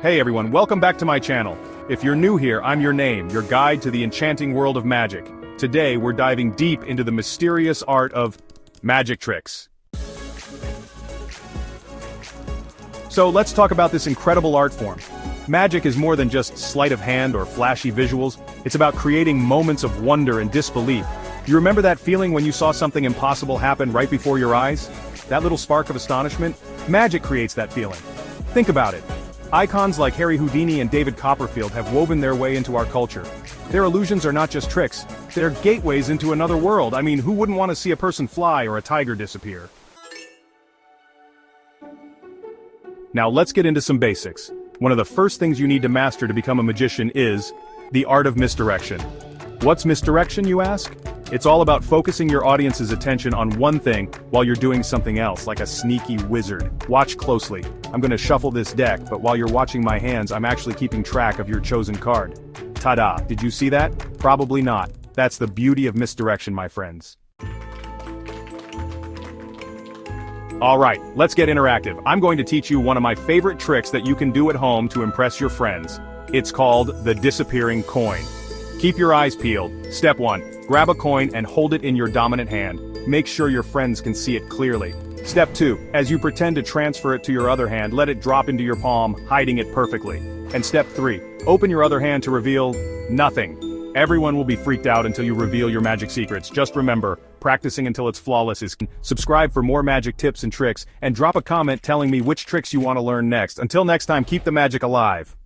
Hey everyone, welcome back to my channel. If you're new here, I'm your name, your guide to the enchanting world of magic. Today, we're diving deep into the mysterious art of magic tricks. So let's talk about this incredible art form. Magic is more than just sleight of hand or flashy visuals. It's about creating moments of wonder and disbelief. You remember that feeling when you saw something impossible happen right before your eyes? That little spark of astonishment? Magic creates that feeling. Think about it. Icons like Harry Houdini and David Copperfield have woven their way into our culture. Their illusions are not just tricks, they're gateways into another world. I mean, who wouldn't want to see a person fly or a tiger disappear? Now let's get into some basics. One of the first things you need to master to become a magician is the art of misdirection. What's misdirection, you ask? It's all about focusing your audience's attention on one thing while you're doing something else, like a sneaky wizard. Watch closely. I'm gonna shuffle this deck, but while you're watching my hands, I'm actually keeping track of your chosen card. Ta-da! Did you see that? Probably not. That's the beauty of misdirection, my friends. Alright, let's get interactive. I'm going to teach you one of my favorite tricks that you can do at home to impress your friends. It's called the disappearing coin. Keep your eyes peeled. Step 1. Grab a coin and hold it in your dominant hand. Make sure your friends can see it clearly. Step 2. As you pretend to transfer it to your other hand, let it drop into your palm, hiding it perfectly. And step 3. Open your other hand to reveal nothing. Everyone will be freaked out until you reveal your magic secrets. Just remember, practicing until it's flawless is key. Subscribe for more magic tips and tricks, and drop a comment telling me which tricks you want to learn next. Until next time, keep the magic alive.